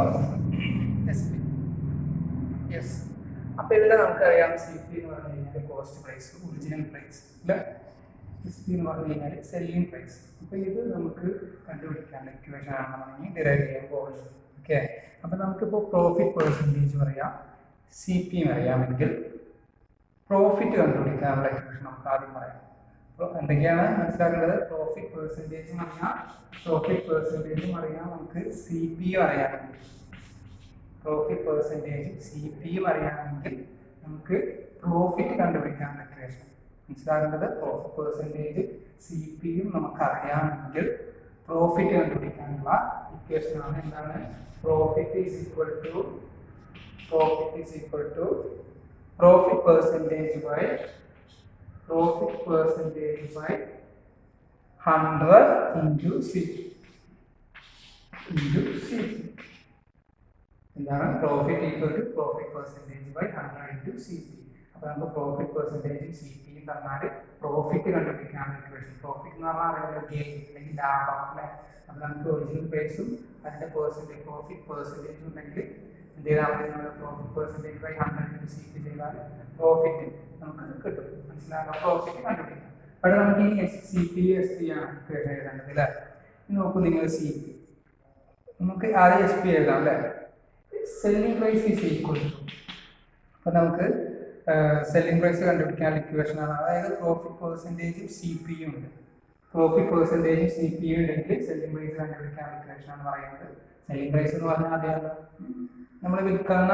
Of S P. Yes, അപ്പോൾ ഇവിടെ നമുക്കറിയാം സി പി എന്ന് പറഞ്ഞു കഴിഞ്ഞാൽ കോസ്റ്റ് പ്രൈസ്, ഒറിജിനൽ പ്രൈസ് അല്ലേ. എസ് പി എന്ന് പറഞ്ഞു കഴിഞ്ഞാൽ സെല്ലിംഗ് പ്രൈസ്. അപ്പോൾ ഇത് നമുക്ക് കണ്ടുപിടിക്കാനുള്ള ഇക്വേഷൻ ആണെന്നുണ്ടെങ്കിൽ ഡിറൈവ് ചെയ്യാൻ പോകുന്നത്. ഓക്കെ, അപ്പോൾ നമുക്കിപ്പോൾ പ്രോഫിറ്റ് പെർസെൻറ്റേജ് പറയാം, സി പി അറിയാമെങ്കിൽ പ്രോഫിറ്റ് കണ്ടുപിടിക്കാനുള്ള ഇക്വേഷൻ നമുക്ക് ആദ്യം പറയാം. അപ്പോൾ എന്തൊക്കെയാണ് മനസ്സിലാക്കേണ്ടത്? പ്രോഫിറ്റ് പെർസെൻറ്റേജും അറിയാം, നമുക്ക് സി പിയും അറിയാമെങ്കിൽ, പ്രോഫിറ്റ് പെർസെൻറ്റേജും സി പിയും അറിയാമെങ്കിൽ നമുക്ക് പ്രോഫിറ്റ് കണ്ടുപിടിക്കാനുള്ള ഇക്വേഷൻ മനസ്സിലാക്കേണ്ടത്. പ്രോഫിറ്റ് പെർസെൻറ്റേജ് സി പിയും നമുക്ക് അറിയാമെങ്കിൽ പ്രോഫിറ്റ് കണ്ടുപിടിക്കാനുള്ള ഇക്വേഷനാണ് എന്താണ്? Profit is equal to profit percentage by 100 into CP. എന്താണ്? Profit equal to profit percentage by 100 into CP. അപ്പോൾ നമുക്ക് പ്രോഫിറ്റ് പെർസെൻറ്റേജും സി പിയും തന്നാൽ പ്രോഫിറ്റ് കണ്ടുപിടിക്കാനുള്ള ഇക്വേഷൻ. പ്രോഫിറ്റ് എന്ന് പറഞ്ഞാൽ ഗെയിൻ അല്ലെങ്കിൽ ലാഭം അല്ലേ. അപ്പോൾ നമുക്ക് ഒറിജിനൽ പ്രൈസും അതിൻ്റെ പെർസെൻറ്റേജ് പ്രോഫിറ്റ് പെർസെൻറ്റേജും ഉണ്ടെങ്കിൽ എന്ത് ചെയ്താൽ മതി? നമ്മൾ profit percentage by 100 into CP ചെയ്താൽ പ്രോഫിറ്റ് നമുക്ക് കിട്ടും. മനസ്സിലാക്കാം? പ്രോഫിറ്റ് കണ്ടുപിടിക്കാം. അവിടെ നമുക്ക് ഈ സി പി എസ് പി ആണ് ഇക്വേഷൻ എഴുതേണ്ടത് അല്ലേ. നോക്കൂ നിങ്ങൾ, സി പി നമുക്ക് ആദ്യം എസ് പി എഴുതാം അല്ലേ. Selling price is equal to, അപ്പോൾ നമുക്ക് സെല്ലിംഗ് പ്രൈസ് കണ്ടുപിടിക്കാൻ ഇക്വേഷനാണ്. അതായത് പ്രോഫിറ്റ് പെർസെൻറ്റേജും സി പിയും ഉണ്ട്. പ്രോഫിറ്റ് പെർസെൻറ്റേജും സി പിയും ഉണ്ടെങ്കിൽ സെല്ലിംഗ് പ്രൈസ് കണ്ടുപിടിക്കാൻ ഇക്വേഷനാണ് പറയുന്നത്. സെല്ലിംഗ് പ്രൈസ് എന്ന് പറഞ്ഞാൽ ആദ്യമല്ല നമ്മൾ വിൽക്കുന്ന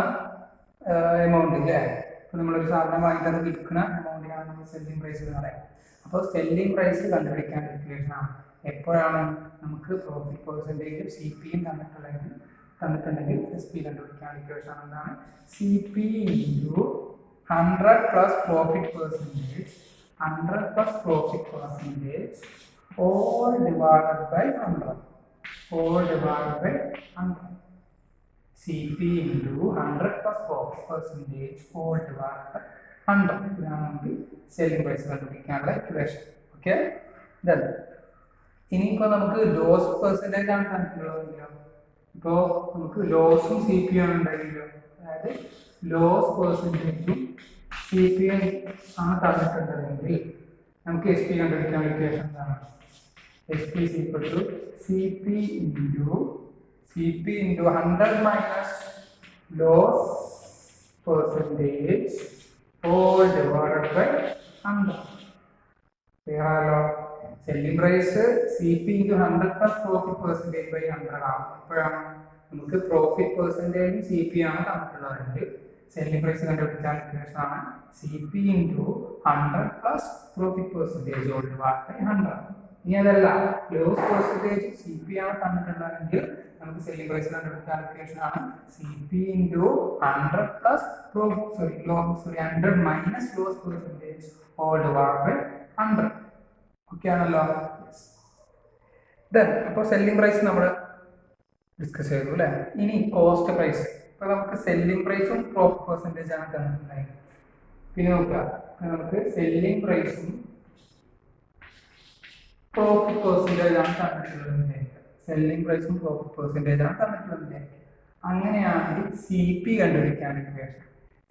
എമൗണ്ട് അല്ലേ. അപ്പോൾ നമ്മളൊരു സാധനം വാങ്ങിയിട്ട് അത് വിൽക്കുന്ന എമൗണ്ടിനാണ് നമ്മൾ സെല്ലിംഗ് പ്രൈസ് എന്ന് പറയുന്നത്. അപ്പോൾ സെല്ലിംഗ് പ്രൈസ് കണ്ടുപിടിക്കാൻ ഇക്വേഷനാണ്. എപ്പോഴാണ് നമുക്ക് പ്രോഫിറ്റ് പെർസെൻറ്റേജും സി പിയും തന്നിട്ടുണ്ടെങ്കിൽ എസ് പി കണ്ടുപിടിക്കാൻ ഇക്വേഷൻ എന്താണ്? C P into 100 plus profit percentage all divided by 100. CP into 100 plus profit percentage all divided by 100. ഇതാണ് നമുക്ക് സെല്ലിംഗ് പ്രൈസ് കണ്ടുപിടിക്കാനുള്ള ഇക്വേഷൻ. ഓക്കെ, ഇതല്ല. ഇനിയിപ്പോൾ നമുക്ക് ലോസ് പെർസെൻറ്റേജ് ആണ് തന്നിട്ടുള്ളതെങ്കിലോ, ഇപ്പോൾ നമുക്ക് ലോസും സി പി ആണ് ഉണ്ടെങ്കിലോ, അതായത് ലോസ് പെർസെൻറ്റേജും സി പി ആണ് തന്നിട്ടുണ്ടെങ്കിൽ നമുക്ക് എസ് പി കണ്ടുപിടിക്കാനുള്ള ഇക്വേഷൻ എന്താണ്? S P is equal to C P into 100 minus loss percentage all divided by 100. ക്ലിയറാണല്ലോ? Selling price C P into 100 plus profit percentage by 100 ആണ്. അപ്പോഴാണ് നമുക്ക് പ്രോഫിറ്റ് പെർസെൻറ്റേജും സി പി ആണ് തന്നിട്ടുള്ളതെങ്കിൽ സെല്ലിംഗ് പ്രൈസ് കണ്ടുപിടിക്കാൻ ഇക്വേഷൻ ആണ് C P into 100 plus profit percentage all divide by 100. ഇനി അതല്ല, ലോസ് പെർസെൻറ്റേജ് സി പി ആണ് തന്നിട്ടുള്ളതെങ്കിൽ നമുക്ക് സെല്ലിംഗ് പ്രൈസ് കണ്ടുപിടിക്കാൻ ഇക്വേഷൻ ആണ് C P into 100 plus 100 minus loss percentage all divide by 100. Okay ആണല്ലോ? ദെൻ അപ്പോൾ സെല്ലിംഗ് പ്രൈസ് നമ്മൾ ഡിസ്കസ് ചെയ്തു അല്ലേ. ഇനി കോസ്റ്റ് പ്രൈസ്. ഇപ്പോൾ നമുക്ക് സെല്ലിംഗ് പ്രൈസും പ്രോഫിറ്റ് പെർസെൻറ്റേജ് ആണ് തന്നിട്ടുണ്ടായത്. പിന്നെ നോക്കുക, നമുക്ക് സെല്ലിംഗ് പ്രൈസും പ്രോഫിറ്റ് പെർസെൻറ്റേജ് ആണ് തന്നിട്ടുള്ളത്. സെല്ലിംഗ് പ്രൈസും പ്രോഫിറ്റ് പെർസെൻറ്റേജ് ആണ് തന്നിട്ടുള്ളത്. അങ്ങനെയാണെങ്കിൽ സി പി കണ്ടുപിടിക്കാൻ equation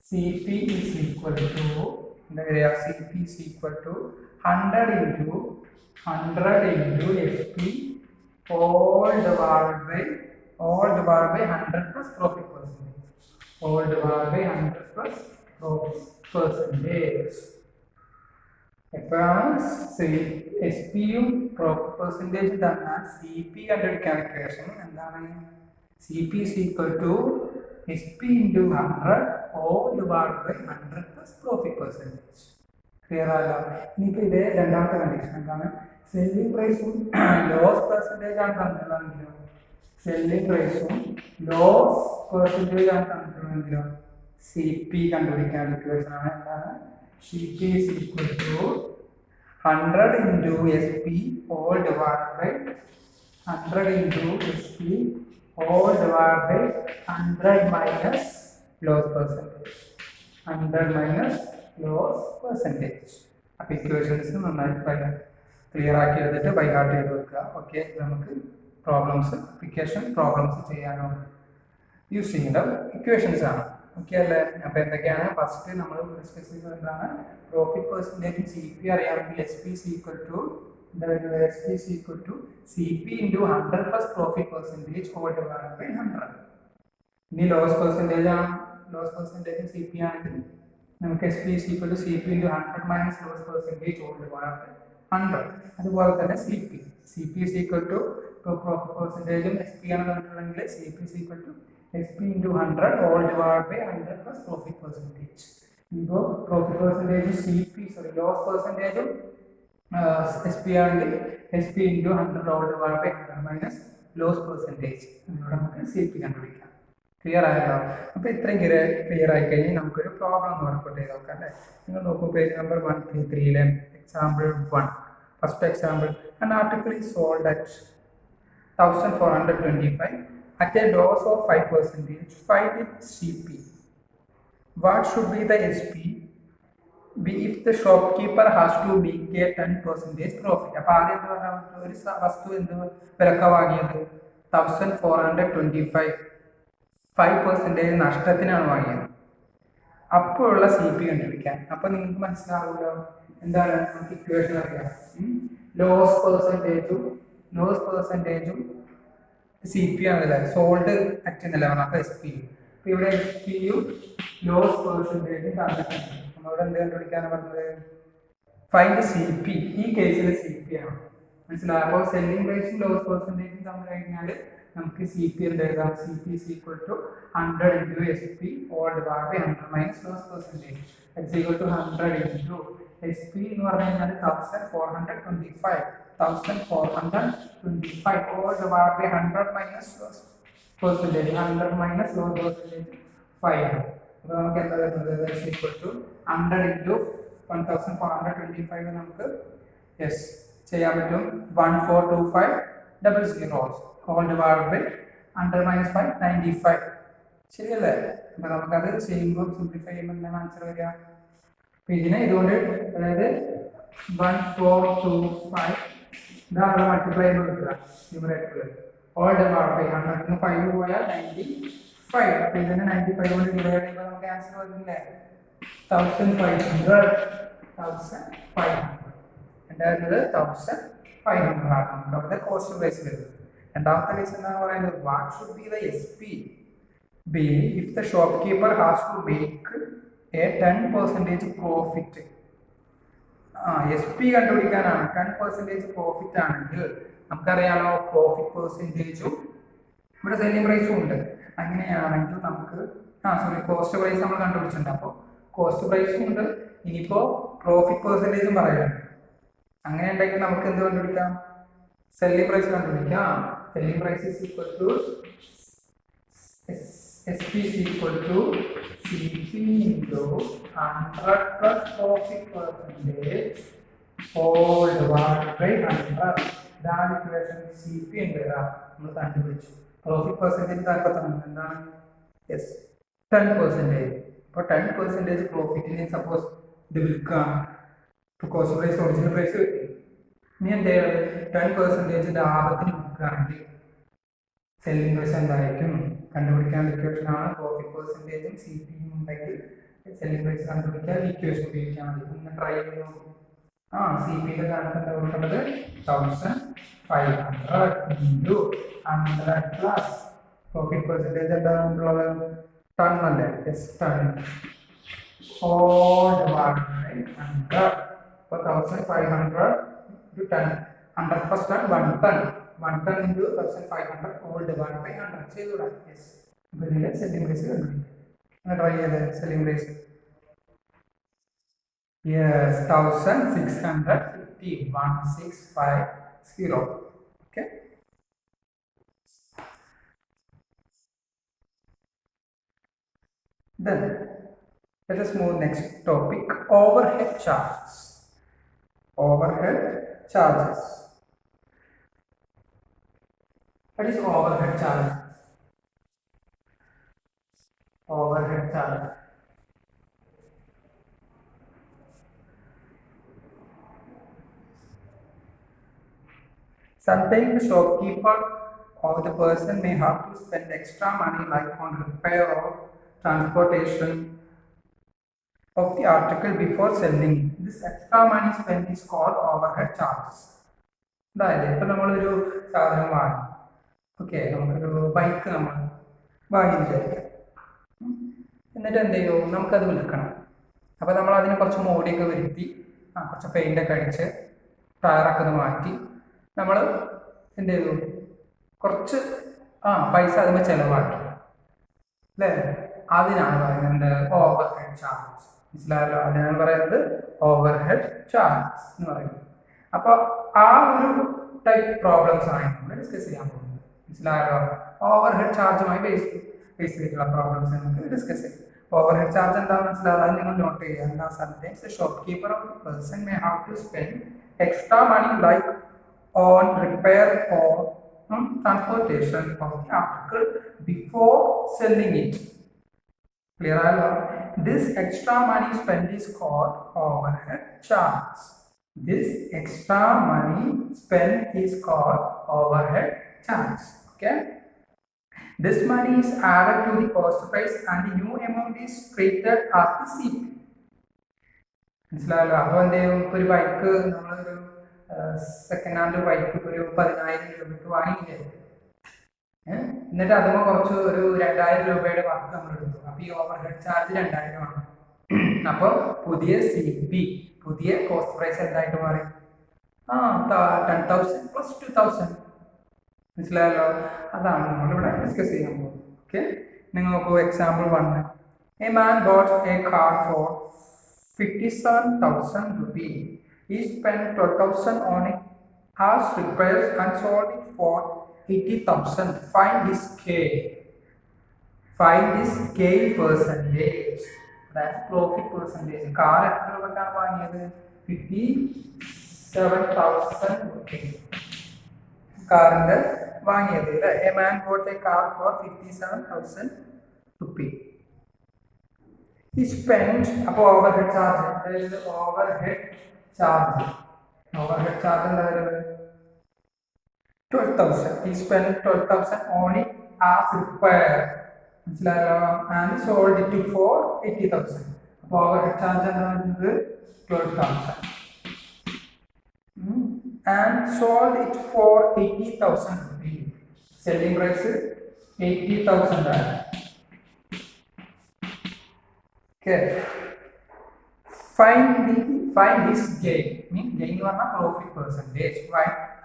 C P is equal to എന്താ പറയുക? C P is equal to 100 into SP all divided by 100 plus profit percentage. All divided by 100 plus profit percentage. എപ്പോഴാണ് എസ് പിയും profit പെർസെൻറ്റേജും തന്നാൽ സി പി കണ്ടുപിടിക്കാൻ equation എന്താണ്? C P is equal to S P into 100 all divided by 100 plus profit percentage. Clear ആണല്ലോ? ഇനിയിപ്പോൾ ഇതേ രണ്ടാമത്തെ കണ്ടീഷൻ എന്താണ്? സെല്ലിംഗ് പ്രൈസും ലോസ് പെർസെൻറ്റേജ് ആണ് തന്നിട്ടുള്ളതെങ്കിലോ, സെല്ലിംഗ് പ്രൈസും ലോസ് പെർസെൻറ്റേജ് ആണ് തന്നിട്ടുള്ളതെങ്കിലോ സി പി കണ്ടുപിടിക്കാൻ ഇക്വേഷൻ ആണ് എന്താണ്? C P is equal to 100 into SP all divided by 100 into SP all divided by 100 minus loss percentage. 100 minus loss percentage. അപ്പോൾ ഇക്വേഷൻസ് നന്നായിട്ട് ക്ലിയർ ആക്കി എടുത്തിട്ട് ബൈ ഹാർട്ട് ചെയ്ത് വെക്കുക. ഓക്കെ, നമുക്ക് പ്രോബ്ലംസ് അപ്ലിക്കേഷൻ പ്രോബ്ലംസ് ചെയ്യാനുണ്ട്. using the equations ആണ്. Okay അല്ലേ? അപ്പോൾ എന്തൊക്കെയാണ്? ഫസ്റ്റ് നമ്മൾ ഡിസ്കസ് ചെയ്തത് എന്താണ്? പ്രോഫിറ്റ് പെർസെൻറ്റേജ് സി പി അറിയാമെങ്കിൽ S P C equal to S P C equal to C P into 100 plus profit percentage whole divided by 100. ഇനി ലോസ് പെർസെൻറ്റേജ് ആണ്. ലോസ് പെർസെൻറ്റേജ് സി പി ആണെങ്കിൽ നമുക്ക് S P is equal to C P into 100 minus loss percentage whole divided by 100. അതുപോലെ തന്നെ C P is equal to profit പെർസെൻറ്റേജും S P ആണ് കണ്ടിട്ടുണ്ടെങ്കിൽ C P is equal to S P into 100 whole divided by 100 plus profit percentage. ഇപ്പോൾ profit percentage C P loss പെർസെൻറ്റേജും S P ആണെങ്കിൽ S P into 100 whole divided by 100 minus loss percentage. അതിലൂടെ നമുക്ക് C P കണ്ടുപിടിക്കാം. Clear ആയല്ലോ? അപ്പോൾ ഇത്രയും clear ആയി കഴിഞ്ഞാൽ നമുക്കൊരു പ്രോബ്ലം ഒന്ന് വർക്കൗട്ട് ചെയ്ത് നോക്കാം അല്ലേ? നിങ്ങൾ നോക്കൂ, page number 133 example 1. First example, an article is sold at 1425 at a loss of 5%. Find its CP. What should be the SP? If the shopkeeper has to make a 10% profit. അപ്പോൾ ആദ്യം എന്താ പറയുക? ഒരു വസ്തു എന്ത് വിലക്ക വാങ്ങിയത്? 1425 5% നഷ്ടത്തിനാണ് വാങ്ങിയത്. അപ്പോഴുള്ള സി പി കണ്ടുപിടിക്കാൻ. അപ്പോൾ നിങ്ങൾക്ക് മനസ്സിലാവുമല്ലോ എന്താണ് നമുക്ക് ഇക്വേഷൻ അറിയാം. ലോസ് പെർസെൻറ്റേജും സി പി ആണല്ലേ, സോൾഡ് അറ്റ് എന്നല്ല പറഞ്ഞത്. അപ്പോൾ എസ് പി. അപ്പോൾ ഇവിടെ എസ് പിയും ലോസ് പെർസെൻറ്റേജും തന്നിട്ടുണ്ട്. നമ്മളോട് എന്ത് കണ്ടുപിടിക്കാനാണ് പറഞ്ഞത്? Find C P. ഈ കേസിൽ സി പി ആണ്. മനസ്സിലായി? അപ്പോൾ സെല്ലിംഗ് പ്രൈസും ലോസ് പെർസെൻറ്റേജും തമ്മിൽ കഴിഞ്ഞാൽ നമുക്ക് സി പി എന്ത് എഴുതാം? C P is equal to 100 into S P whole divided by 100 minus loss percentage. It's equal to 100 into S P എന്ന് പറഞ്ഞു കഴിഞ്ഞാൽ 1425 whole divided by 100 minus loss percentage. 100 minus loss percentage 5. അപ്പോൾ നമുക്ക് എന്താ വരുന്നത്? It's equal to 100 into 1425 നമുക്ക് yes ചെയ്യാൻ പറ്റും. 142500 ഹോൾ ഡിവൈഡഡ് ബൈ 100 മൈനസ് 5 95. ശരിയല്ലേ? അപ്പോൾ നമുക്കത് ചെയ്യുമ്പോൾ സിംപ്ലിഫൈ ചെയ്യുമ്പോൾ എന്താണ് ആൻസർ വരിക? അപ്പോൾ ഇതിനെ ഇതുകൊണ്ട് അതായത് 1425 ഇതാണ് മൾട്ടിപ്ലൈ ചെയ്ത് കൊടുക്കുക ന്യൂമറേറ്ററിൽ. ഹോൾ ഡിവൈഡഡ് ബൈ 100 5 പോയാൽ 95. അപ്പോൾ ഇതിനെ 95 കൊണ്ട് ഡിവൈഡ് ചെയ്യുമ്പോൾ നമുക്ക് ആൻസർ വരുന്നില്ലേ? 1500. ഉണ്ടായിരുന്നത് 1500 ആണ്. നമുക്ക് അവിടെ കോസ്റ്റ് പ്രൈസ് വരുന്നത്. രണ്ടാമത്തെ കേസ് എന്താണ് പറയുന്നത്? What should be the S P be if the shopkeeper has to make a 10% profit. S P കണ്ടുപിടിക്കാനാണ്. 10% പ്രോഫിറ്റ് ആണെങ്കിൽ നമുക്കറിയാമല്ലോ പ്രോഫിറ്റ് പെർസെൻറ്റേജും ഇവിടെ സെല്ലിംഗ് പ്രൈസും ഉണ്ട്. അങ്ങനെയാണെങ്കിൽ നമുക്ക് കോസ്റ്റ് പ്രൈസ് നമ്മൾ കണ്ടുപിടിച്ചിട്ടുണ്ട്. അപ്പോൾ കോസ്റ്റ് പ്രൈസും ഉണ്ട്. ഇനിയിപ്പോൾ പ്രോഫിറ്റ് പെർസെൻറ്റേജും പറയുന്നുണ്ട്. അങ്ങനെ ഉണ്ടെങ്കിൽ നമുക്ക് എന്ത് കണ്ടുപിടിക്കാം? സെല്ലിംഗ് പ്രൈസ് കണ്ടുപിടിക്കാം. Selling price is equal to S P is equal to C P into 100 plus profit percentage whole divided by 100. ഇതാണ് ഇക്വേഷൻ. സി പി ഉണ്ട് നമ്മൾ കണ്ടുപിടിച്ചു. പ്രോഫിറ്റ് പെർസെൻറ്റേജ് താല്പര്യം എന്താണ്? യെസ് 10%. അപ്പോൾ 10% പ്രോഫിറ്റിന് സപ്പോസ് ഇത് വിൽക്കാം. ഇപ്പോൾ കോസ്റ്റ് പ്രൈസ് ഒറിജിനൽ പ്രൈസ് കിട്ടി. ഇനി എന്ത് ചെയ്യണത്? 10% ലാഭത്തിന് വിൽക്കുകയാണെങ്കിൽ സെല്ലിംഗ് പ്രൈസ് എന്തായിരിക്കും? കണ്ടുപിടിക്കാൻ ഇക്വേഷനാണ്. പ്രോഫിറ്റ് പെർസെൻറ്റേജും സി പിയും ഉണ്ടെങ്കിൽ സെല്ലിംഗ് പ്രൈസ് കണ്ടുപിടിക്കാൻ ഇക്വേഷൻ ഉപയോഗിക്കാൻ മതി. ഒന്ന് ട്രൈ ചെയ്ത് നോക്കും. സി പിയുടെ കണക്ക് എന്താ കൊടുക്കേണ്ടത്? 1500 ഇൻറ്റു 100 പ്ലസ് പ്രോഫിറ്റ് പെർസെൻറ്റേജ് എന്താണുള്ളത്? ടൺ അല്ലേ? Yes ten. Whole divided by 100. അപ്പോൾ 1500 into 10. 100 plus 10 1 ton. 1 ton into 1500 whole divided by 100. ചെയ്തുകൂടാ? യെസ്. അപ്പോൾ ഇതിലെ സെല്ലിംഗ് പ്രൈസ് കണ്ടുപിടിക്കാം. അങ്ങനെ ട്രൈ ചെയ്ത് selling price yes 1650 1650. Okay. Then let us move next topic, overhead charges. Overhead charges. What is overhead charge? Overhead charge. Sometimes the shopkeeper or the person may have to spend extra money like on repair or transportation of the article before selling. This extra money spent is called overhead charges. അതായത് ഇപ്പം നമ്മളൊരു സാധനം വാങ്ങി, okay, നമുക്കൊരു bike നമ്മൾ വാങ്ങി വിചാരിക്കാം. എന്നിട്ട് എന്ത് ചെയ്യും, നമുക്കത് വിൽക്കണം. അപ്പോൾ നമ്മൾ അതിന് കുറച്ച് മോടിയൊക്കെ വരുത്തി, കുറച്ച് പെയിൻ്റൊക്കെ അടിച്ച് ടയറൊക്കെ ഒന്ന് മാറ്റി നമ്മൾ എന്ത് ചെയ്തു, കുറച്ച് പൈസ അതിന് ചിലവാക്കി അല്ലേ? അതിനാണ് പറയുന്നത് ഓവർ ഹെഡ് ചാർജ്. മനസ്സിലായല്ലോ? അതിനാണ് പറയുന്നത് ഓവർ ഹെഡ് ചാർജ് എന്ന് പറയുന്നത്. അപ്പോൾ ആ ഒരു ടൈപ്പ് പ്രോബ്ലംസ് ആണ് നമ്മൾ ഡിസ്കസ് ചെയ്യാൻ പോകുന്നത്. മനസ്സിലായല്ലോ? ഓവർ ഹെഡ് ചാർജുമായി ബേസ് ചെയ്തിട്ടുള്ള പ്രോബ്ലംസ് നമുക്ക് ഡിസ്കസ് ചെയ്യാം. ഓവർ ഹെഡ് ചാർജ് എന്താണെന്ന് മനസ്സിലായത് അത് നിങ്ങൾ നോട്ട് ചെയ്യുക. Sometimes shopkeeper of the person may have to spend extra money like on repair or transportation of the article before selling it. Clear? This extra money spent is called overhead charge. This extra money spent is called overhead charge. Okay? This money is added to the cost price and the new amount is treated as the CP. മനസ്സിലായല്ലോ? അപ്പോൾ എന്ത് ചെയ്യും, ഇപ്പോൾ ഒരു bike നമ്മളൊരു second hand bike ഒരു 10,000 രൂപയ്ക്ക് വാങ്ങിയിരിക്കും. എന്നിട്ട് അതുമ്പോൾ കുറച്ച് ഒരു 2,000 രൂപയുടെ വർക്ക് നമ്മൾ എടുത്തു. അപ്പോൾ ഈ ഓവർ ഹെഡ് ചാർജ് 2,000 ആണ്. അപ്പോൾ പുതിയ CP, പുതിയ കോസ്റ്റ് പ്രൈസ് എന്തായിട്ട് മാറി? 10,000 + 2,000. മനസ്സിലായല്ലോ? അതാണ് നമ്മളിവിടെ ഡിസ്കസ് ചെയ്യാൻ പോകുന്നത്. ഓക്കെ, നിങ്ങൾ നോക്കൂ. Example 1. A man bought a car for 57,000 rupees. He spent 12,000 on it as repairs and sold it for 80,000. Find his gain. Find his gain percentage. That's profit percentage. Car എത്ര രൂപയ്ക്കാണ് വാങ്ങിയത്? 57,000 rupees. കാറിന്റെ വാങ്ങിയത്. A man bought a car for 57,000 rupees. He spent, അപ്പോൾ overhead charge, അതായത് overhead charge എന്താ വരുന്നത്? 12,000. He spent 12,000 on it as repair. മനസ്സിലായല്ലോ? And sold it for 80,000. അപ്പോൾ ഓവർഹെഡ് ചാർജ് എന്താ വരുന്നത്? 12,000. And sold it for 80,000 rupees. Selling price 80,000 ആണ്. Okay. Find his gain. Mean gain പറഞ്ഞാൽ profit percentage.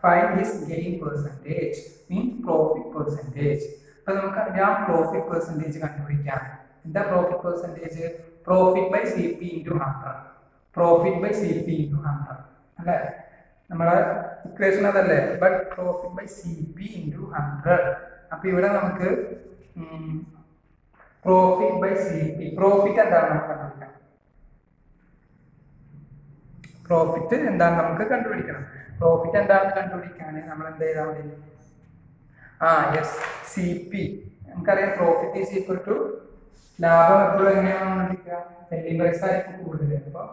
Find his gain percentage. Mean profit percentage. അപ്പോൾ നമുക്കറിയാം profit percentage കണ്ടുപിടിക്കാം. എന്താ profit percentage? Profit by CP into 100. Profit by CP into 100. അല്ലേ? നമ്മളെ equation അതല്ലേ? But profit by CP into 100. അപ്പോൾ ഇവിടെ നമുക്ക് പ്രോഫിറ്റ് ബൈ CP. പ്രോഫിറ്റ് എന്താണ് നമുക്ക് കണ്ടുപിടിക്കണം. പ്രോഫിറ്റ് എന്താണ് നമുക്ക് കണ്ടുപിടിക്കണം. പ്രോഫിറ്റ് എന്താണെന്ന് കണ്ടുപിടിക്കാൻ നമ്മൾ എന്ത് ചെയ്താൽ മതി? Yes, CP. നമുക്കറിയാം പ്രോഫിറ്റ് ഈസ് ഈക്വൽ ടു ലാഭം എപ്പോഴും എങ്ങനെയാണ് കണ്ടുപിടിക്കുക? സെല്ലിംഗ് പ്രൈസ് ആയിരിക്കും കൂടുതൽ. അപ്പോൾ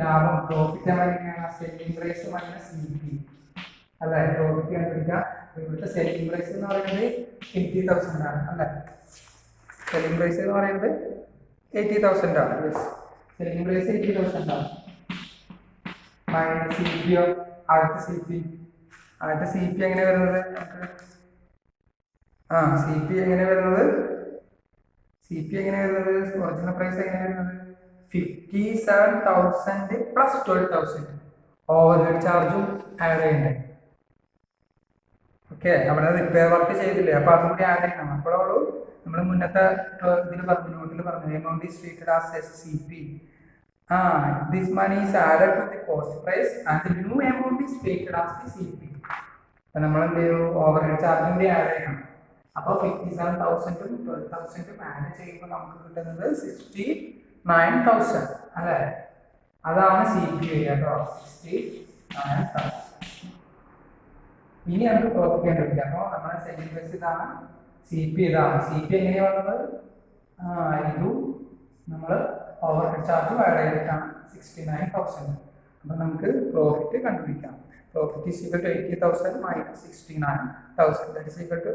ലാഭം പ്രോഫിറ്റ് എങ്ങനെയാണ്? സെല്ലിംഗ് പ്രൈസ് മൈനസ് CP അല്ലേ? പ്രോഫിറ്റ് കണ്ടുപിടിക്കുക. ഇവിടുത്തെ സെല്ലിംഗ് പ്രൈസ് എന്ന് പറയുന്നത് 80,000 ആണ് അല്ലേ? സെല്ലിംഗ് പ്രൈസ് എന്ന് പറയുന്നത് 80,000 ആണ്. യെസ്, സെല്ലിംഗ് പ്രൈസ് 80,000 ആണ്. Minus CP. അടുത്ത CP എങ്ങനെ വരുന്നത്? CP എങ്ങനെ വരുന്നത്? ഒറിജിനൽ പ്രൈസ് എങ്ങനെ വരുന്നത്? 57,000 + 12,000 ഓവർഹെഡ് ചാർജും ആഡ് ചെയ്യണ്ടേ? ഓക്കെ, അവിടെ റിപ്പയർ വർക്ക് ചെയ്തില്ലേ? അപ്പോൾ അതും കൂടി ആഡ് ചെയ്യണം. അപ്പോഴുള്ളൂ നമ്മൾ മുന്നത്തെ ഇതിൽ പറഞ്ഞു, നോട്ടിൽ പറഞ്ഞു, amount is treated as CP. This money is added to the cost price and the new amount is treated as the CP. അപ്പോൾ നമ്മൾ എന്ത് ചെയ്യും? ഓവർഹെഡ് ചാർജും കൂടി ആഡ് ചെയ്യണം. അപ്പോൾ 57,000 ഉം 12,000 ഉം ആഡ് ചെയ്യുമ്പോൾ നമുക്ക് കിട്ടുന്നത് 69,000 അല്ലേ? അതാണ് CP വരിക കേട്ടോ. 69,000. ഇനി നമുക്ക് പ്രോഫിറ്റ് കണ്ടുപിടിക്കാം. അപ്പോൾ നമ്മുടെ സെല്ലിംഗ് പ്രൈസ് ഇതാണ്, CP ഇതാണ്. CP എങ്ങനെയാണ് വന്നത്? ഇതും നമ്മൾ ഓവർഹെഡ് ചാർജ് ആഡ് ചെയ്തിട്ടാണ് 69,000. അപ്പോൾ നമുക്ക് പ്രോഫിറ്റ് കണ്ടുപിടിക്കാം. Profit is equal to 80,000 minus 69,000. That is equal to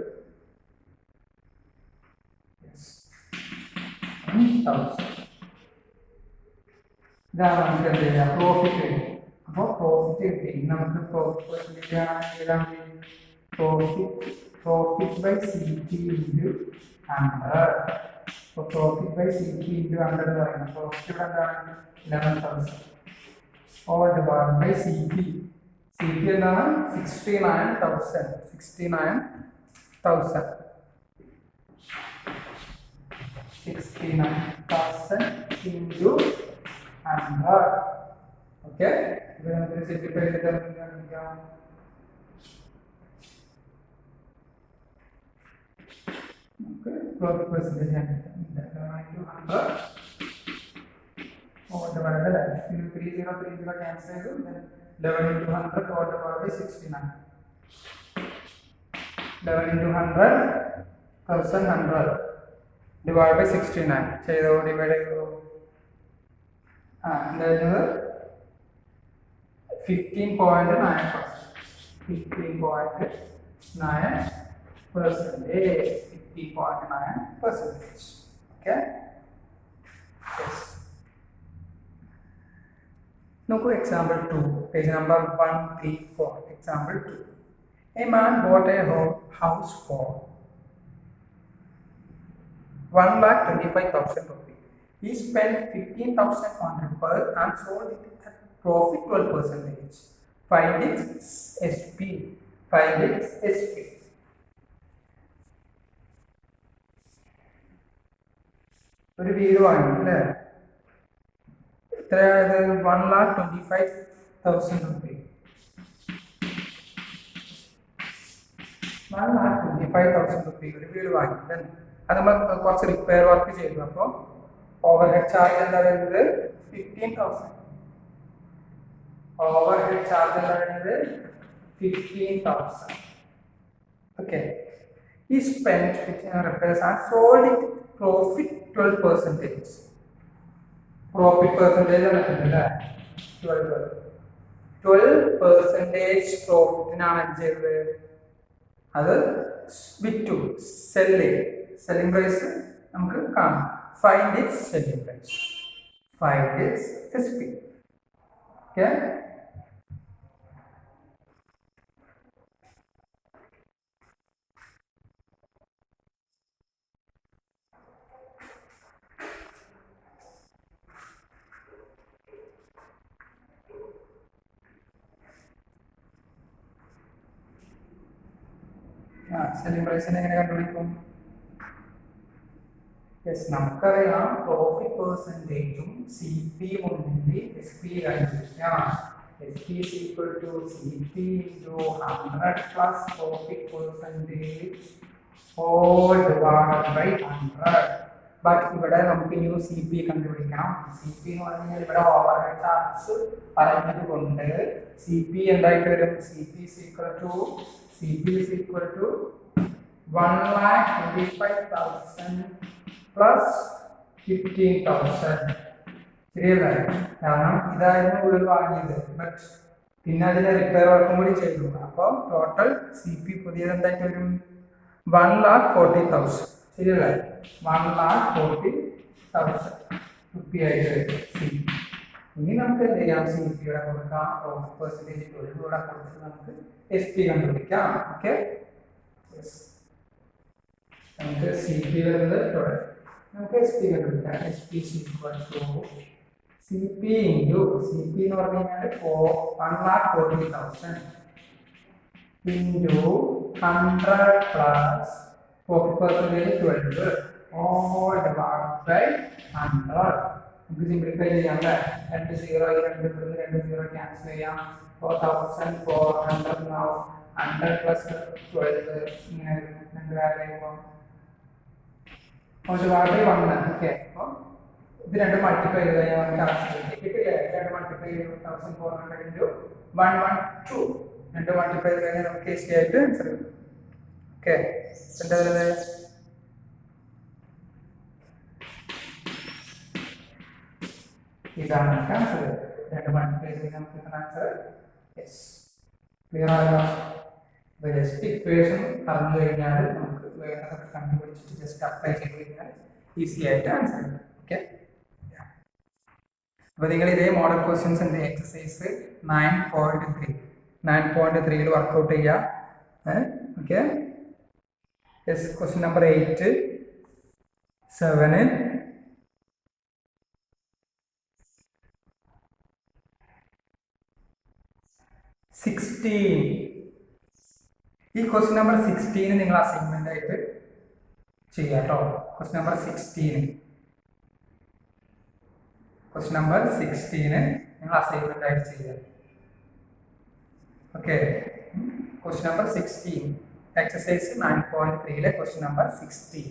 1,000. ഇതാണ് നമുക്ക് എന്ത് ചെയ്യാം പ്രോഫിറ്റ് കിട്ടും. അപ്പോൾ പ്രോഫിറ്റ് കിട്ടി. നമുക്ക് പ്രോഫിറ്റ് പെർസെൻറ്റേജ് ആണ് profit by C T into 100. അപ്പോൾ profit by C T into 100 എന്ന് പറയുന്നത് പ്രോഫിറ്റ് ഇവിടെ എന്താണ് 11,000 all divide by C T. C T എന്താണ് 69,000 into 100. Okay, then we will simplify the term. Okay, profit percentage into 100 over divided by that. 3030 cancel, then 11 into 100 over divided by 69. 11 into 100 1,100 divided by 69. ചെയ്തോ divide ചെയ്തോ. എന്തായിരുന്നു 15.9%. 15.9%. Okay. Yes. Look at example 2, page number 134. Example 2. A man bought a house for 1,25,000 rupees. He spent 15,100 per and sold it at profit 12%. Find its SP. ഒരു വീട് വാങ്ങി അല്ലേ, എത്രയായത് 1,25,000 rupees. 1,25,000 rupees ഒരു വീട് വാങ്ങി. അത് നമ്മൾ കുറച്ച് റിപ്പയർ വർക്ക് ചെയ്തു. അപ്പോൾ ഓവർ ഹെഡ് ചാർജ് എന്താ വരുന്നത് 15,000. ഓവർ ഹെഡ് ചാർജ് എന്താ വരുന്നത് 15,000. ഓക്കെ. ഈ spend repairs and sold it profit 12%. Profit percentage അല്ലേ 12% പ്രോഫിറ്റിനാണ് എന്ത് ചെയ്തത്, അത് വിറ്റു. സെല്ലിംഗ് പ്രൈസ് നമുക്ക് കാണാം. Find its selling price. Find its SP. Okay. Selling price എങ്ങനെ കണ്ടുപിടിക്കും? യെസ്, നമുക്കറിയാം പ്രോഫിറ്റ് പെർസെൻറ്റേജും സി പി ഉണ്ടെങ്കിൽ എസ് പി കണ്ടുപിടിക്കാം. S P is equal to CP into 100 plus profit percentage all divided by 100. But ഇവിടെ നമുക്ക് ഇനി സി പി കണ്ടുപിടിക്കണം. സി പി എന്ന് പറഞ്ഞു കഴിഞ്ഞാൽ ഇവിടെ ഓവർ ഹെഡ് ചാർജ് പറയുന്നത് കൊണ്ട് സി പി എന്തായിട്ട് വരും, C P is equal to 1,25,000 plus 15,000. ശരിയല്ലേ? കാരണം ഇതായിരുന്നു കൂടുതൽ വാങ്ങിയത്, ബട്ട് പിന്നെ അതിന്റെ റിപ്പയർ വർക്കും കൂടി ചെയ്തു. അപ്പോൾ ടോട്ടൽ സി പി പുതിയത് എന്തായിട്ട് വരും 1,40,000. ശരിയല്ലേ? 1,40,000 റുപ്പിയായിട്ട് വരും സി പി. ഇനി നമുക്ക് എന്ത് ചെയ്യാം, സി പി ഇവിടെ കൊടുക്കാം, പ്രോഫിറ്റ് പെർസെൻറ്റേജ് ഇവിടെ കൊടുത്തിട്ട് നമുക്ക് എസ് പി കണ്ടുപിടിക്കാം. ഓക്കെ, നമുക്ക് സി പി വരുന്നത് നമുക്ക് എസ് പി കണ്ടുപിടിക്കാം. S P C P into C P എന്ന് പറഞ്ഞു കഴിഞ്ഞാൽ 1,40,000 into 100 plus profit percentage 12 all divide by 100. നമുക്ക് സിംപ്ലിഫൈ ചെയ്യാം അല്ലേ? 2 0 2 0 ക്യാൻസൽ ചെയ്യാം. 4,400 now 100 plus 12 ഇങ്ങനെ 2 ആഡ് ചെയ്യുമ്പോൾ ഒരു വാർഡ് 1. ഓക്കെ, അപ്പോൾ ഇത് രണ്ടും മൾട്ടിപ്ലൈ ചെയ്ത് കഴിഞ്ഞാൽ നമുക്ക് ആൻസർ കിട്ടില്ലേ? 2 മൾട്ടിപ്ലൈ ചെയ്ത് 1,400 into 112 2 മൾട്ടിപ്ലൈ ചെയ്ത് കഴിഞ്ഞാൽ നമുക്ക് ഈസി ആയിട്ട് ആൻസർ കിട്ടും. ഓക്കെ, എന്താ വരുന്നത്? ഇതാണ് നമുക്ക് ആൻസർ. 2 മൾട്ടിപ്ലൈ ചെയ്ത് നമുക്ക് കിട്ടുന്ന ആൻസർ യെസ് ക്ലിയർ ആയോ? ജസ്റ്റ് ഇക്വേഷൻ പറഞ്ഞു കഴിഞ്ഞാൽ നമുക്ക് വേറെ കണ്ടുപിടിച്ചിട്ട് ജസ്റ്റ് അപ്ലൈ ചെയ്ത് കഴിഞ്ഞാൽ ഈസി ആയിട്ട് ആൻസർ കിട്ടും. ഓക്കെ, അപ്പോൾ നിങ്ങൾ ഇതേ മോഡൽ ക്വസ്റ്റ്യൻസ് ഉണ്ട് എക്സസൈസ് 9.3 വർക്കൗട്ട് ചെയ്യുക. Okay, question number 8, 7, 16. ഈ ക്വസ്റ്റ്യൻ നമ്പർ 16 നിങ്ങൾ അസൈൻമെന്റ് ആയിട്ട് ചെയ്യാം കേട്ടോ. ക്വസ്റ്റ്യൻ നമ്പർ 16 നിങ്ങൾ അസൈൻമെന്റ് ആയിട്ട് ചെയ്യാം. Okay, question number 16 exercise 9.3 question number 16.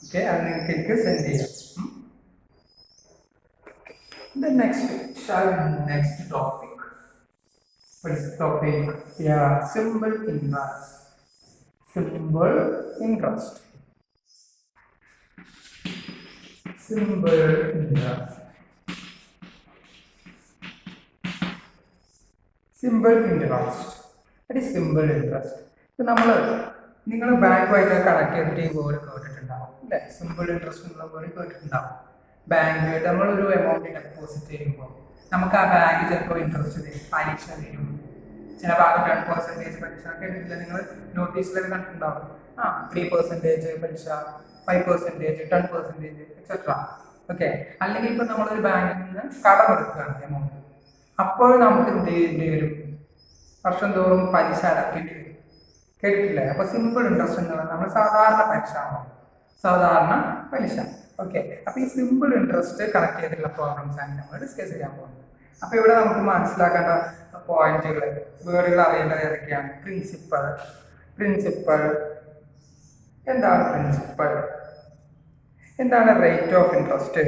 Okay, അത് നിങ്ങൾക്ക് എനിക്ക് സെൻഡ് ചെയ്യാം. The next topic. What is the topic? Yeah, simple interest. Simple interest. What is simple interest? നിങ്ങൾ ബാങ്കുമായിട്ട് കണക്ട് ചെയ്തിട്ട് ഈ വേർഡ് കേട്ടിട്ടുണ്ടാവും അല്ലേ? സിമ്പിൾ ഇൻട്രസ്റ്റ് എന്നുള്ള വേർഡ് കേട്ടിട്ടുണ്ടാവും. ബാങ്കുമായിട്ട് നമ്മളൊരു എമൗണ്ട് ഡെപ്പോസിറ്റ് ചെയ്യുമ്പോൾ നമുക്ക് ആ ബാങ്ക് ചിലപ്പോൾ ഇൻട്രസ്റ്റ് തരും, പലിശ തരും. ചില ഭാഗം 10% പലിശ കേട്ടിട്ടില്ല? നിങ്ങൾ നോട്ടീസിലൊക്കെ കണ്ടിട്ടുണ്ടാവും. 3% പലിശ, 5%, 10%, എക്സെട്ര. ഓക്കെ, അല്ലെങ്കിൽ ഇപ്പൊ നമ്മളൊരു ബാങ്കിൽ നിന്ന് കടമെടുക്കുകയാണ് എമൗണ്ട്, അപ്പോൾ നമുക്ക് എന്ത് ചെയ്യേണ്ടി വരും? വർഷം തോറും പലിശ അടക്കേണ്ടി വരും. കേട്ടിട്ടില്ലേ? അപ്പൊ സിമ്പിൾ ഇൻട്രസ്റ്റ് എന്ന് പറഞ്ഞാൽ നമ്മൾ സാധാരണ പലിശ. ഓക്കെ, അപ്പൊ ഈ സിമ്പിൾ ഇൻട്രസ്റ്റ് കണക്ട് ചെയ്തിട്ടുള്ള പ്രോബ്ലംസ് ആണ് നമ്മൾ ഡിസ്കസ് ചെയ്യാൻ പോകുന്നത്. അപ്പൊ ഇവിടെ നമുക്ക് മനസ്സിലാക്കേണ്ട പോയിന്റുകൾ, വേർഡുകൾ അറിയേണ്ടത് ഏതൊക്കെയാണ്? പ്രിൻസിപ്പൽ എന്താണ്? എന്താണ് റേറ്റ് ഓഫ് ഇൻട്രസ്റ്റ്?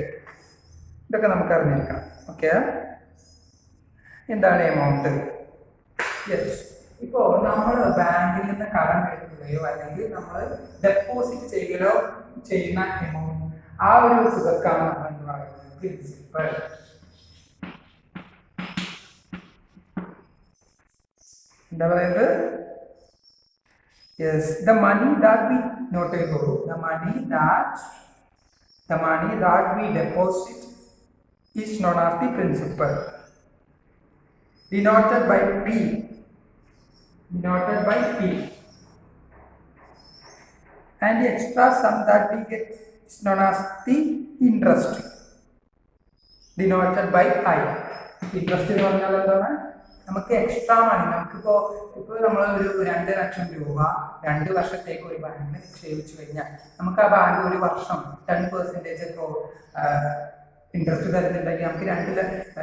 ഇതൊക്കെ നമുക്ക് അറിഞ്ഞിരിക്കണം. ഓക്കെ, എന്താണ് എമൗണ്ട്? യെസ്, ഇപ്പോൾ നമ്മൾ ബാങ്കിൽ നിന്ന് കടം എടുക്കുകയോ അല്ലെങ്കിൽ നമ്മൾ ഡെപ്പോസിറ്റ് ചെയ്യുകയോ ചെയ്യുന്ന എമൗണ്ട്, ആ ഒരു തുകക്കാണ് നമ്മൾ എന്ന് പറയുന്നത് പ്രിൻസിപ്പൽ. എന്താ പറയുന്നത്? Yes, the money that we deposit is known as the principal, denoted by P. And the extra sum that we get is known as the interest, denoted by I. Interest എന്ന് പറഞ്ഞാൽ എന്താണ്? നമുക്ക് extra മണി, ഇപ്പോൾ നമ്മൾ ഒരു 2 ലക്ഷം രൂപ 2 വർഷത്തേക്ക് ഒരു ബാങ്കിൽ നിക്ഷേപിച്ചു കഴിഞ്ഞാൽ നമുക്ക് ആ ബാങ്ക് ഒരു വർഷം 10% ഇൻട്രസ്റ്റ് തരുന്നുണ്ടെങ്കിൽ നമുക്ക്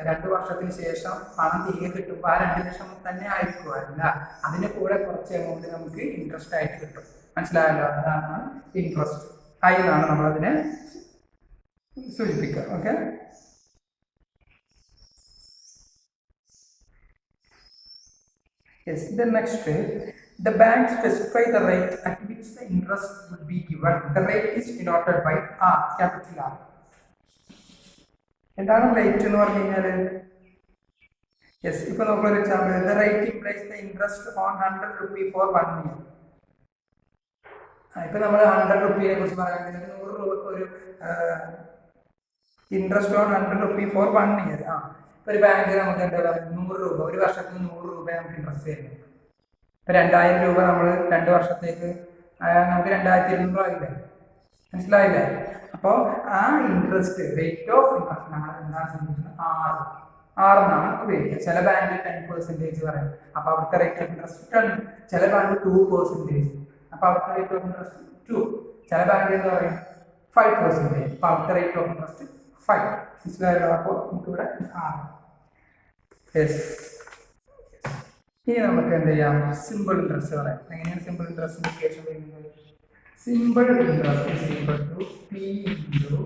2 വർഷത്തിന് ശേഷം പണം തിരികെ കിട്ടുമ്പോൾ ആ 2 ലക്ഷം തന്നെ ആയിരിക്കും. അല്ല, അതിന് കൂടെ കുറച്ച് എമൗണ്ട് നമുക്ക് ഇൻട്രസ്റ്റ് ആയിട്ട് കിട്ടും. മനസ്സിലായല്ലോ? അതാണ് ഇൻട്രസ്റ്റ്. ആയി എന്നാണ് നമ്മളതിനെ സൂചിപ്പിക്കുക. Okay, yes, the next the bank specify the rate at which the interest would be given. The rate is denoted by R, capital R. എന്താണ് റേറ്റ് എന്ന് പറഞ്ഞു കഴിഞ്ഞാൽ? യെസ്, ഇപ്പൊ നമുക്കൊരു example, the rate implies the interest on 100 rupee for 1 year. ഇപ്പൊ നമ്മൾ 100 റുപ്പീനെ കുറിച്ച് പറയുകയാണെങ്കിൽ 100 രൂപക്ക് ഒരു interest on 100 rupee for 1 year. ഒരു ബാങ്ക് നമുക്ക് എന്താ പറയുക, 100 രൂപ ഒരു വർഷത്തിന് 100 രൂപ നമുക്ക് ഇൻട്രസ്റ്റ് തരുന്നത്. ഇപ്പൊ 2000 രൂപ നമ്മൾ 2 വർഷത്തേക്ക് നമുക്ക് 2200 ആയില്ലേ? മനസ്സിലായില്ലേ? അപ്പോൾ ആ ഇൻട്രസ്റ്റ്, റേറ്റ് ഓഫ് ഇൻട്രസ്റ്റ് നമ്മൾ എന്താണ് സംബന്ധിക്കുന്നത്? ആർ എന്നാണ് ഉപയോഗിക്കുക. ചില ബാങ്കിൽ 10% പറയും, അപ്പൊ അവിടുത്തെ റേറ്റ് ഓഫ് ഇൻട്രസ്റ്റ് 10. ചില ബാങ്ക് 2%, അപ്പൊ അവിടുത്തെ റേറ്റ് ഓഫ് ഇൻട്രസ്റ്റ് 2. ചില ബാങ്ക് എന്താ പറയും 5%, അപ്പൊ അവിടുത്തെ റേറ്റ് ഓഫ് ഇൻട്രസ്റ്റ് 5. മനസ്സിലായല്ലോ? അപ്പോൾ നമുക്കിവിടെ ഇനി നമുക്ക് എന്ത് ചെയ്യാം? സിമ്പിൾ ഇൻട്രസ്റ്റ് പറയാം. എങ്ങനെയാണ് സിമ്പിൾ ഇൻട്രസ്റ്റ് ഇക്വേഷൻ വരുന്നത്? Simple interest is equal to P into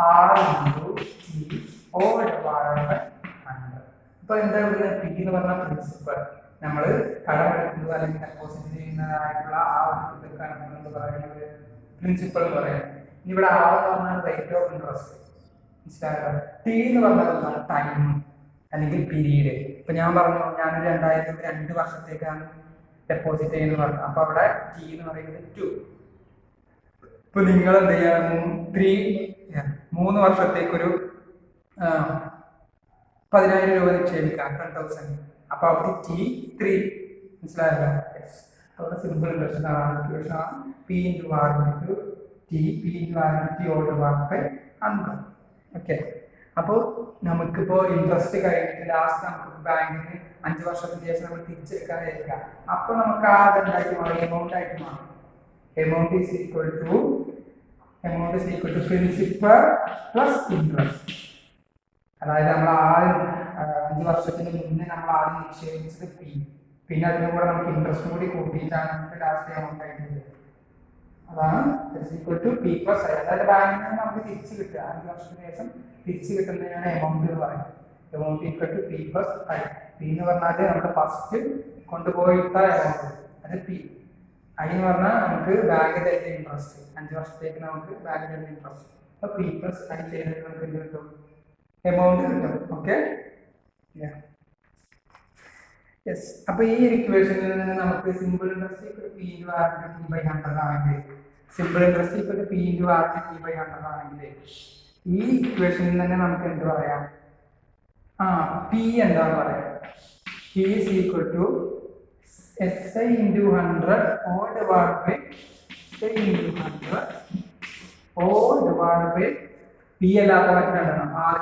R into T all divided by 100. അപ്പോൾ എന്താ ഇവിടെ P എന്ന് പറഞ്ഞാൽ പ്രിൻസിപ്പൽ, നമ്മൾ കടമെടുക്കുന്നത് അല്ലെങ്കിൽ ഡെപ്പോസിറ്റ് ചെയ്യുന്നതായിട്ടുള്ള ആ ഒരു തുകക്കാണ് നമ്മൾ എന്ത് പറയുന്നത്? പ്രിൻസിപ്പൽ എന്ന് പറയുന്നത്. ഇവിടെ R എന്ന് പറഞ്ഞാൽ റേറ്റ് ഓഫ് ഇൻട്രസ്റ്റ്. മനസ്സിലായോ? T എന്ന് പറഞ്ഞാൽ എന്താണ്? ടൈം. അല്ലെങ്കിൽ പീരീഡ്. ഇപ്പൊ ഞാൻ പറഞ്ഞു ഞാനൊരു 2000 2 വർഷത്തേക്കാണ് ഡെപ്പോസിറ്റ് ചെയ്യുന്നത് പറഞ്ഞു. അപ്പൊ അവിടെ ടി എന്ന് പറയുന്നത് 2. ഇപ്പൊ നിങ്ങൾ എന്ത് ചെയ്യാം 3 വർഷത്തേക്കൊരു 10,000 രൂപ നിക്ഷേപിക്കാം 10,000. അപ്പൊ അവിടെ ടി 3 മനസ്സിലായല്ലോ. അവിടെ സിമ്പിൾ ഇൻട്രസ്റ്റ് ആണ്. P into R into T, P into R into T all divide by 100. Okay. അപ്പോൾ നമുക്കിപ്പോൾ ഇൻട്രസ്റ്റ് കഴിഞ്ഞിട്ട് ലാസ്റ്റ് നമുക്ക് ബാങ്കിന് 5 വർഷത്തിന് ശേഷം നമ്മൾ തിരിച്ചെടുക്കാനായിരിക്കാം. അപ്പോൾ നമുക്ക് ആ എന്തായിട്ട് മാറും, എമൗണ്ട് ആയിട്ട് മാറും. Amount is equal to principal plus interest. അതായത് നമ്മൾ 5 വർഷത്തിന് മുന്നേ നമ്മൾ ആദ്യം നിക്ഷേപിച്ചത് പി, പിന്നെ അതിന് കൂടെ നമുക്ക് ഇൻട്രസ്റ്റ് കൂടി കൂട്ടിയിട്ടാണ് നമുക്ക് ലാസ്റ്റ് എമൗണ്ട് ആയിട്ട്. അതാണ് equal to P plus I. അതായത് ബാങ്കിൽ നിന്ന് നമുക്ക് തിരിച്ചു കിട്ടുക 5 വർഷത്തിന് ശേഷം തിരിച്ചു കിട്ടുന്നതിനാണ് എമൗണ്ട് എന്ന് പറയുന്നത്. Amount equal to P plus I. P എന്ന് പറഞ്ഞാൽ നമ്മൾ ഫസ്റ്റ് കൊണ്ടുപോയിട്ട എമൗണ്ട്, അത് പി. ഐ എന്ന് പറഞ്ഞാൽ നമുക്ക് ബാങ്ക് തരുന്ന ഇൻട്രസ്റ്റ്, 5 വർഷത്തേക്ക് നമുക്ക് ബാങ്ക് തരുന്ന ഇൻട്രസ്റ്റ്. അപ്പൊ പി പ്ലസ് ഐ ചെയ്യുന്നത് നമുക്ക് എന്ത് കിട്ടും, എമൗണ്ട് കിട്ടും. ഓക്കെ. യെസ്. അപ്പൊ ഈ ഇക്വേഷനിൽ നിന്ന് നമുക്ക് simple interest P into R T by 100 ആണെങ്കിൽ, simple interest P into R T by 100 ആണെങ്കിൽ ഈ ഇക്വേഷനിൽ തന്നെ നമുക്ക് എന്ത് പറയാം, പി എന്താന്ന് പറയാം. P is equal to S I into 100 all divide by S I into 100 all divide by P അല്ലാത്ത മറ്റൊരെണ്ണം ആർ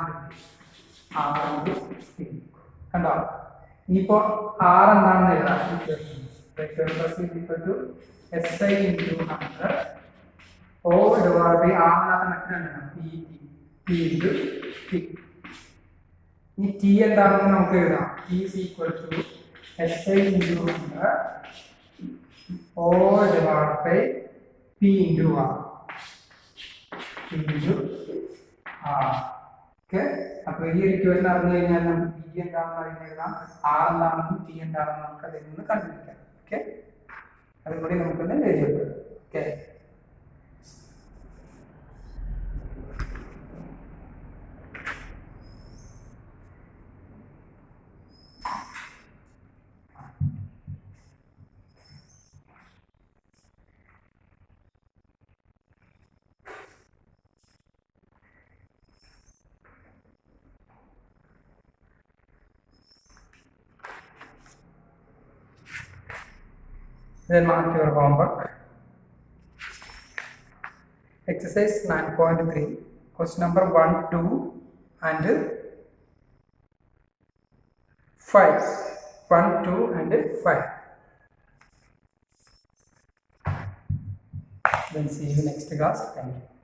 ഇൻറ്റു പി. കണ്ടോ? ഇനിയിപ്പോ ആർ എന്താണെന്ന് എഴുതാം. S I into 100 all divide by R അല്ലാത്ത മറ്റൊരെണ്ണം പി ഇൻറ്റു പി. ഇനി T എന്താണെന്ന് നമുക്ക് എഴുതാം. T is equal to S I into 100 all divide by P into R. Okay. അപ്പൊ ഈ ഇക്വേഷൻ അറിഞ്ഞു കഴിഞ്ഞാൽ നമുക്ക് പി എന്താണെന്ന് അറിയാം, ആർ എന്താണെന്നും ടി എന്താണെന്ന് നമുക്ക് അതിൽ നിന്ന് കണ്ടുപിടിക്കാം. ഓക്കെ. അതും കൂടി നമുക്കൊന്ന് എഴുതിയെടുക്കാം. Okay. Then mark your homework. Exercise 9.3, question number 1, 2 and 5. 1, 2 and 5. Then see you next class. Thank you.